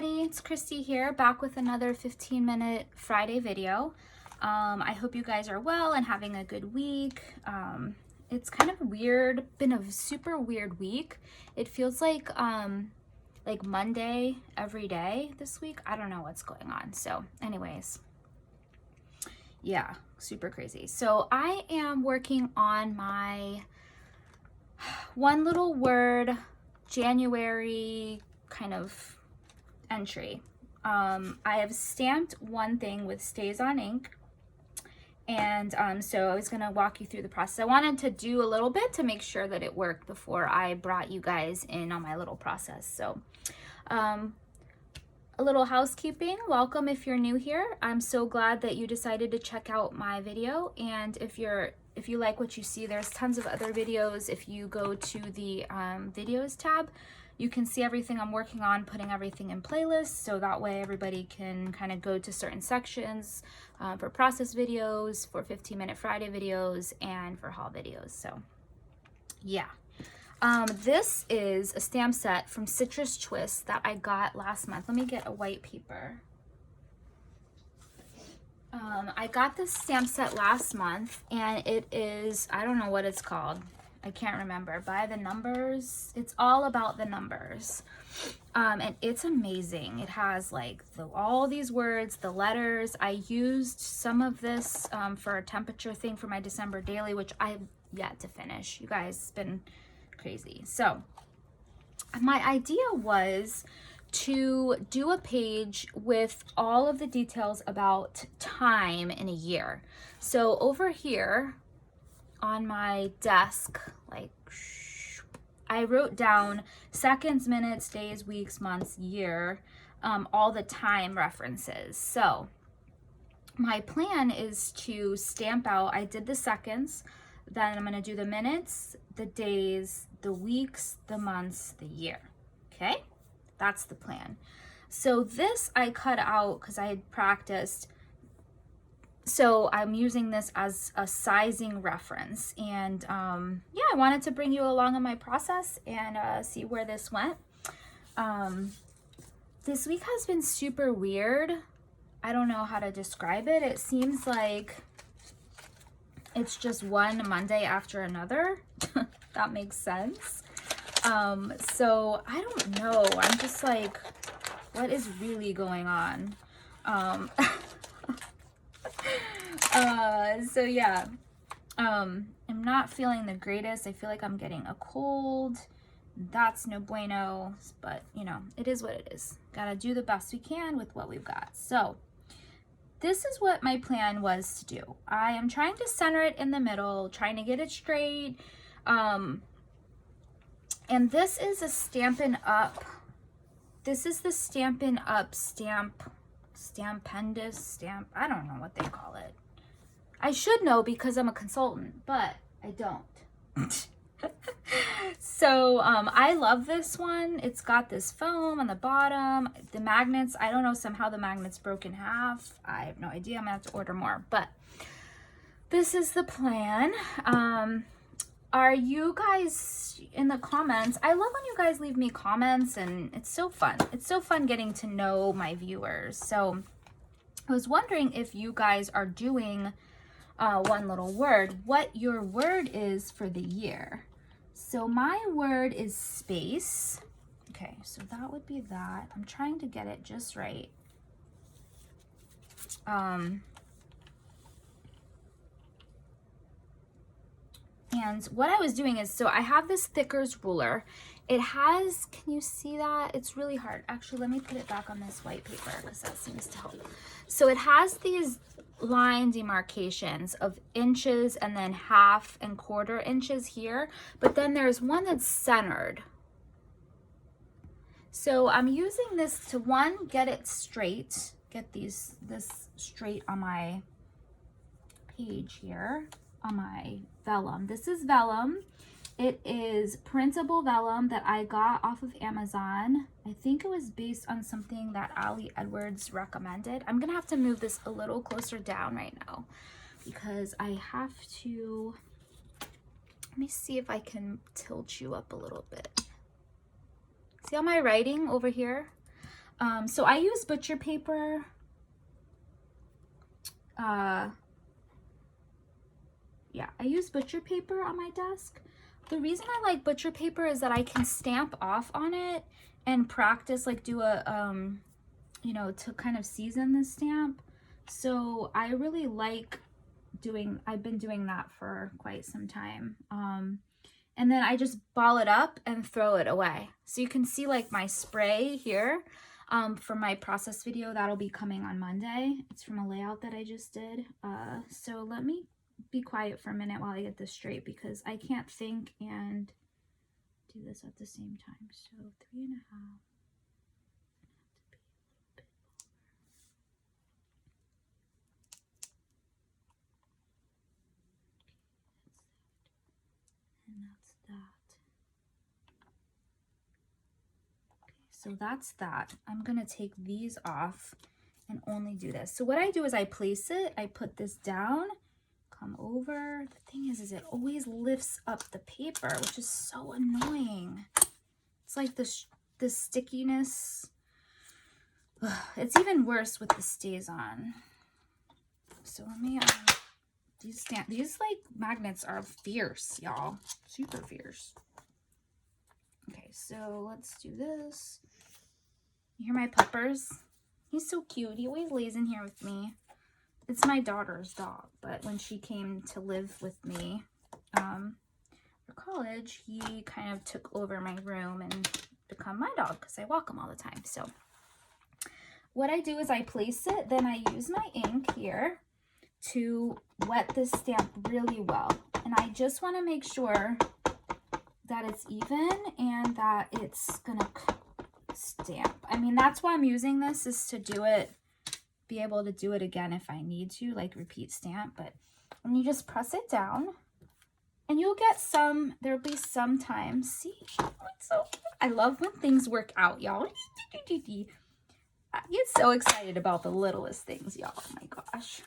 everybody, it's Christy here, back with another 15-minute Friday video. I hope you guys are well and having a good week. It's kind of weird, been a super weird week. It feels like Monday every day this week. I don't know what's going on. So anyways, yeah, super crazy. So I am working on my one little word January kind of entry. I have stamped one thing with Stays on ink, and so I was going to walk you through the process. I wanted to do a little bit to make sure that it worked before I brought you guys in on my little process. So a little housekeeping. Welcome if you're new here. I'm so glad that you decided to check out my video, and if you like what you see, there's tons of other videos. If you go to the videos tab, you can see everything I'm working on, putting everything in playlists, so that way everybody can kind of go to certain sections for process videos, for 15-minute Friday videos, and for haul videos. So yeah. This is a stamp set from Citrus Twist that I got last month. Let me get a white paper. I got this stamp set last month, and it is, I don't know what it's called. I can't remember. By the numbers. It's all about the numbers. And it's amazing. It has like all these words, the letters. I used some of this for a temperature thing for my December daily, which I have yet to finish. You guys, it's been crazy. So my idea was to do a page with all of the details about time in a year. So over here on my desk, like, I wrote down seconds, minutes, days, weeks, months, year, all the time references. So my plan is to stamp out, I did the seconds, then I'm going to do the minutes, the days, the weeks, the months, the year. Okay? That's the plan. So this I cut out because I had practiced. So I'm using this as a sizing reference. And yeah, I wanted to bring you along on my process and see where this went. This week has been super weird. I don't know how to describe it. It seems like it's just one Monday after another. That makes sense. So I don't know. I'm just like, what is really going on? So yeah, I'm not feeling the greatest. I feel like I'm getting a cold. That's no bueno, but you know, it is what it is. Gotta do the best we can with what we've got. So this is what my plan was to do. I am trying to center it in the middle, trying to get it straight. And this is a Stampin' Up. This is the Stampin' Up Stampendous stamp. I don't know what they call it. I should know because I'm a consultant, but I don't. So I love this one. It's got this foam on the bottom. The magnets, I don't know, somehow the magnets broke in half. I have no idea. I'm gonna have to order more, but this is the plan. Are you guys in the comments? I love when you guys leave me comments, and it's so fun. It's so fun getting to know my viewers. So I was wondering if you guys are doing one little word, what your word is for the year. So my word is space. Okay, so that would be that. I'm trying to get it just right. And what I was doing is, so I have this Thickers ruler. It has, can you see that? It's really hard. Actually, let me put it back on this white paper because that seems to help. So it has these line demarcations of inches and then half and quarter inches here. But then there's one that's centered. So I'm using this to, one, get it straight, get this straight on my page here. On my vellum. This is vellum. It is printable vellum that I got off of Amazon. I think it was based on something that Ali Edwards recommended. I'm gonna have to move this a little closer down right now because I have to, let me see if I can tilt you up a little bit. See all my writing over here? So I use butcher paper. Yeah, I use butcher paper on my desk. The reason I like butcher paper is that I can stamp off on it and practice, like do a, you know, to kind of season the stamp. So I really like I've been doing that for quite some time. And then I just ball it up and throw it away. So you can see like my spray here for my process video that'll be coming on Monday. It's from a layout that I just did. So let me be quiet for a minute while I get this straight because I can't think and do this at the same time. So 3.5. And that's that. Okay, so that's that. I'm gonna take these off and only do this. So what I do is I place it, I put this down, come over. The thing is it always lifts up the paper, which is so annoying. It's like this stickiness. Ugh, it's even worse with the stays on. So let me these like magnets are fierce, y'all. Super fierce. Okay, so let's do this. You hear my puppers? He's so cute. He always lays in here with me. It's my daughter's dog, but when she came to live with me for college, he kind of took over my room and become my dog because I walk him all the time. So what I do is I place it, then I use my ink here to wet this stamp really well. And I just want to make sure that it's even and that it's gonna stamp. I mean, that's why I'm using this, is to do it, be able to do it again if I need to, like repeat stamp. But when you just press it down and you'll get some, there'll be some times, see, it's so cute. I love when things work out, y'all. I get so excited about the littlest things, y'all. Oh my gosh.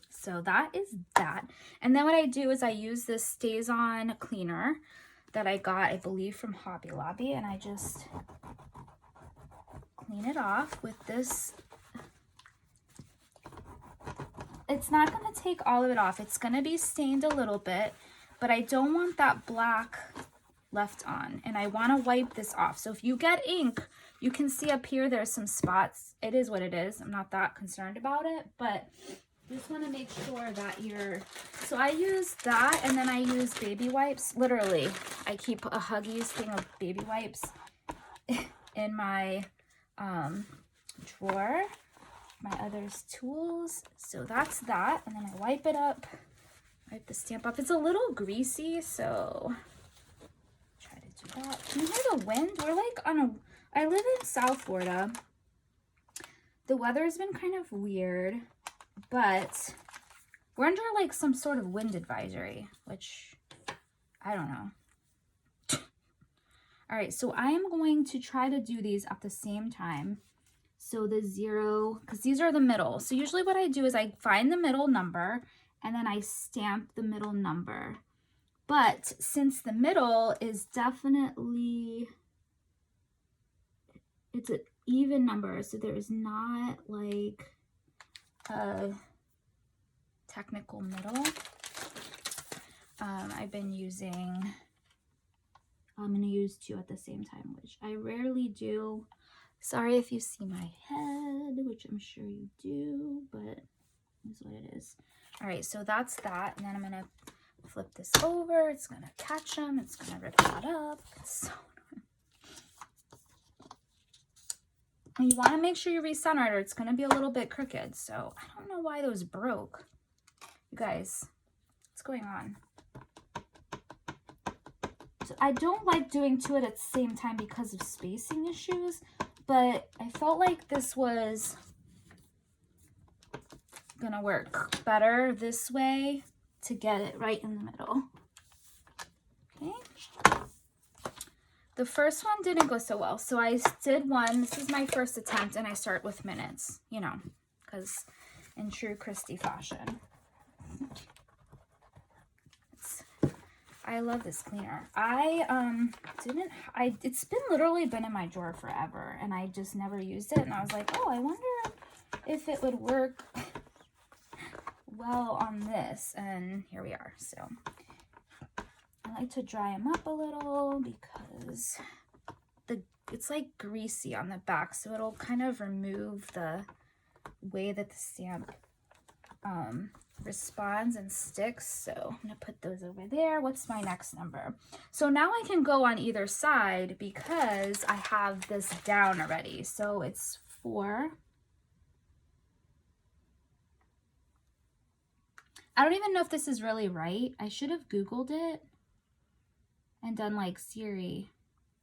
So that is that. And then what I do is I use this Stays On cleaner that I got, I believe, from Hobby Lobby, and I just clean it off with this. It's not going to take all of it off. It's going to be stained a little bit, but I don't want that black left on, and I want to wipe this off. So if you get ink, you can see up here there's some spots. It is what it is. I'm not that concerned about it, but just want to make sure that you're, so I use that, and then I use baby wipes. Literally, I keep a Huggies thing of baby wipes in my drawer. My other's tools. So that's that, and then I wipe it up, wipe the stamp up. It's a little greasy, so try to do that. Can you hear the wind? We're like on a, I live in South Florida. The weather's been kind of weird, but we're under like some sort of wind advisory, which I don't know. All right, so I am going to try to do these at the same time. So the 0, because these are the middle. So usually what I do is I find the middle number and then I stamp the middle number. But since the middle is definitely, it's an even number, so there's not like a technical middle. I've been using, I'm going to use 2 at the same time, which I rarely do. Sorry if you see my head, which I'm sure you do, but that's what it is. All right, so that's that. And then I'm going to flip this over. It's going to catch them. It's going to rip that up. It's so annoying. And you want to make sure you recenter it, or it's going to be a little bit crooked. So I don't know why those broke. You guys, what's going on? So I don't like doing 2 at the same time because of spacing issues. But I felt like this was gonna work better this way to get it right in the middle. Okay. The first one didn't go so well. So I did one, this is my first attempt, and I start with minutes, you know, because in true Christie fashion. I love this cleaner. It's literally been in my drawer forever, and I just never used it, and I was like, oh, I wonder if it would work well on this, and here we are. So I like to dry them up a little because it's like greasy on the back, so it'll kind of remove the way that the stamp responds and sticks. So I'm gonna put those over there. What's my next number? So now I can go on either side because I have this down already. So it's 4. I don't even know if this is really right. I should have Googled it and done like Siri,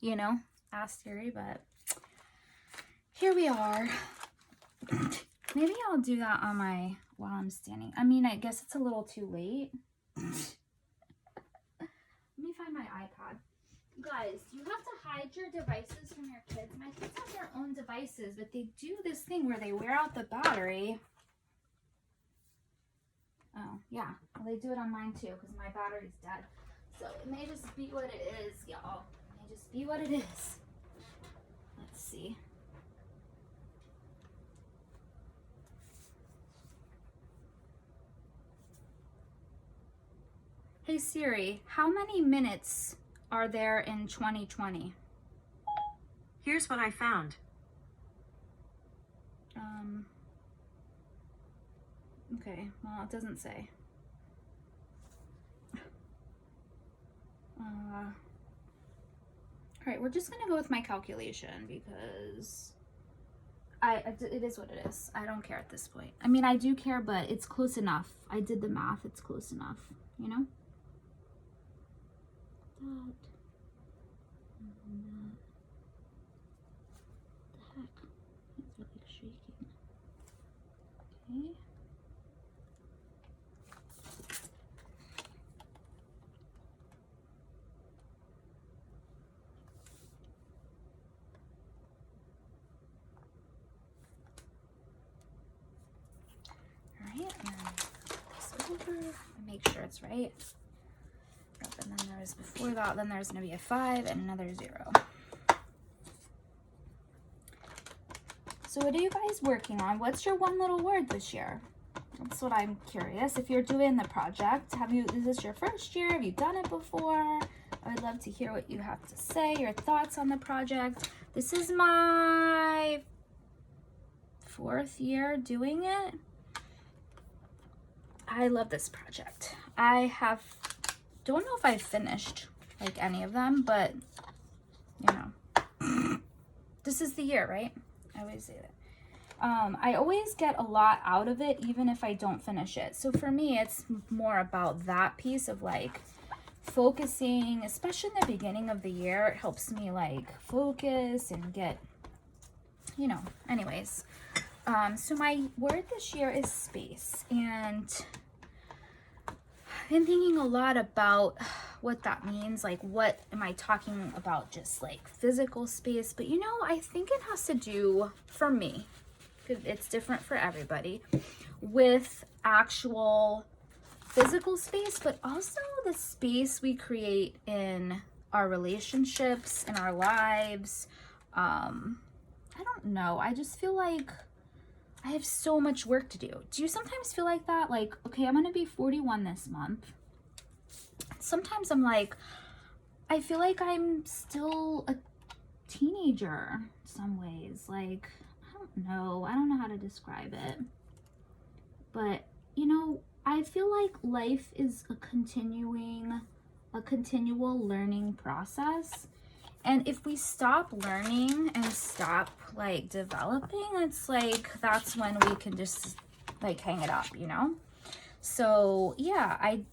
you know, ask Siri, but here we are. Maybe I'll do that on while I'm standing. I mean, I guess it's a little too late. Let me find my iPad. Guys, you have to hide your devices from your kids. My kids have their own devices, but they do this thing where they wear out the battery. Oh, yeah. Well, they do it on mine too because my battery's dead. So it may just be what it is, y'all. It may just be what it is. Let's see. Hey Siri, how many minutes are there in 2020? Here's what I found. Okay, well, it doesn't say. All right, we're just gonna go with my calculation because it is what it is. I don't care at this point. I mean, I do care, but it's close enough. I did the math. It's close enough, you know? That and that. The heck? It's really shaking. Okay. Alright, and then this over and make sure it's right. And then there's before that, then there's going to be a 5 and another 0. So what are you guys working on? What's your one little word this year? That's what I'm curious. If you're doing the project, is this your first year? Have you done it before? I would love to hear what you have to say, your thoughts on the project. This is my 4th year doing it. I love this project. Don't know if I finished like any of them, but you know, this is the year, right? I always say that. I always get a lot out of it, even if I don't finish it. So for me, it's more about that piece of like focusing, especially in the beginning of the year. It helps me like focus and get, you know, anyways. So my word this year is space, and I've been thinking a lot about what that means. Like, what am I talking about? Just like physical space, but you know, I think it has to do, for me, it's different for everybody, with actual physical space, but also the space we create in our relationships, in our lives. I don't know. I just feel like I have so much work to do. Do you sometimes feel like that? Like, okay, I'm going to be 41 this month. Sometimes I'm like, I feel like I'm still a teenager in some ways. Like, I don't know. I don't know how to describe it. But, you know, I feel like life is a continual learning process. And if we stop learning and stop like developing, it's like that's when we can just like hang it up, you know? So yeah, I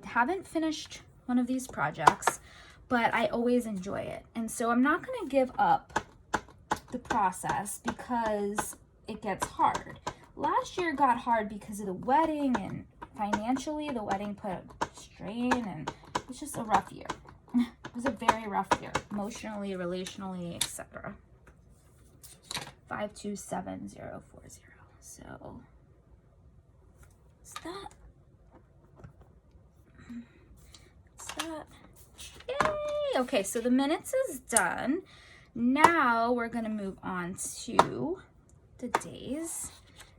haven't finished one of these projects, but I always enjoy it. And so I'm not gonna give up the process because it gets hard. Last year got hard because of the wedding, and financially the wedding put a strain, and it's just a rough year. It was a very rough year, emotionally, relationally, etc. 527040. So is that that. Yay! Okay, so the minutes is done. Now we're gonna move on to the days.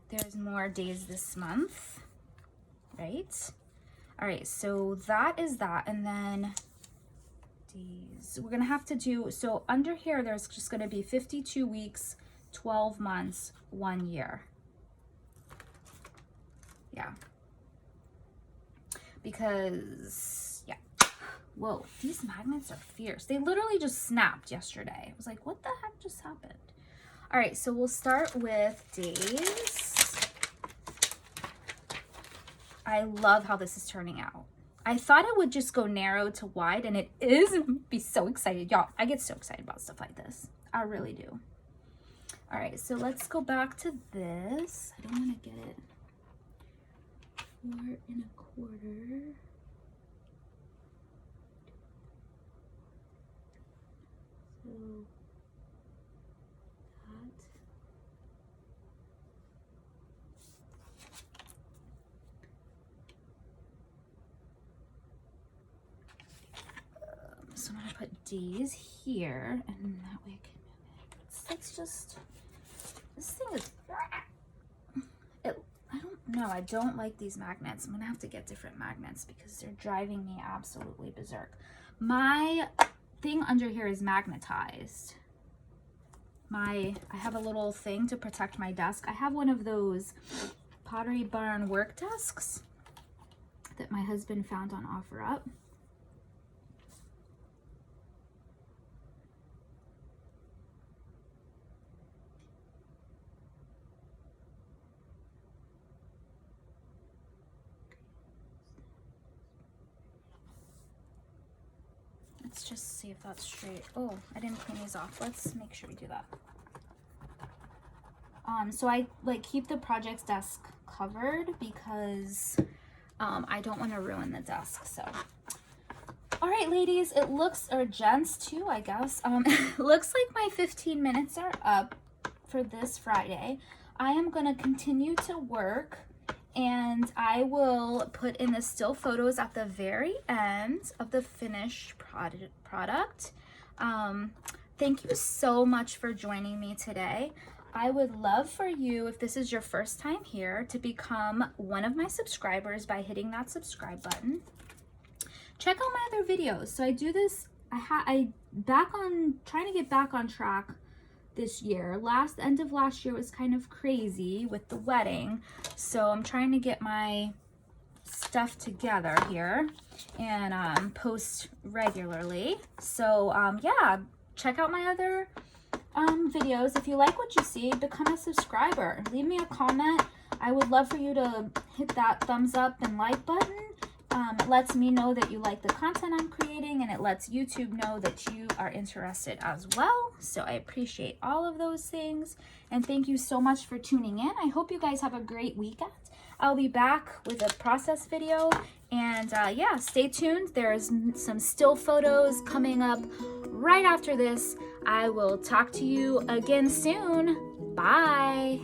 There's more days this month, right? All right, so that is that, and then days. We're gonna have to do, so under here, there's just gonna be 52 weeks, 12 months, 1 year. Yeah. Because, yeah. Whoa, these magnets are fierce. They literally just snapped yesterday. I was like, what the heck just happened? All right, so we'll start with days. I love how this is turning out. I thought it would just go narrow to wide, and it is. Be so excited. Y'all, I get so excited about stuff like this. I really do. All right, so let's go back to this. I don't want to get it 4 1/4. So that. So I'm gonna put D's here, and that way I can move it. Let's just, this thing is, I don't know, I don't like these magnets. I'm gonna have to get different magnets because they're driving me absolutely berserk. My thing under here is magnetized. I have a little thing to protect my desk. I have one of those Pottery Barn work desks that my husband found on OfferUp. Let's just see if that's straight. Oh, I didn't clean these off. Let's make sure we do that. So I like keep the project's desk covered because I don't want to ruin the desk. So, all right, ladies, it looks, or gents too, I guess. It looks like my 15 minutes are up for this Friday. I am gonna continue to work, and I will put in the still photos at the very end of the finished product. Thank you so much for joining me today. I would love for you, if this is your first time here, to become one of my subscribers by hitting that subscribe button. Check out my other videos. So I do this, I trying to get back on track this year. End of last year was kind of crazy with the wedding, so I'm trying to get my stuff together here and post regularly. So yeah, check out my other videos. If you like what you see, become a subscriber. Leave me a comment. I would love for you to hit that thumbs up and like button. It lets me know that you like the content I'm creating, and it lets YouTube know that you are interested as well. So I appreciate all of those things, and thank you so much for tuning in. I hope you guys have a great weekend. I'll be back with a process video, and yeah, stay tuned. There's some still photos coming up right after this. I will talk to you again soon. Bye.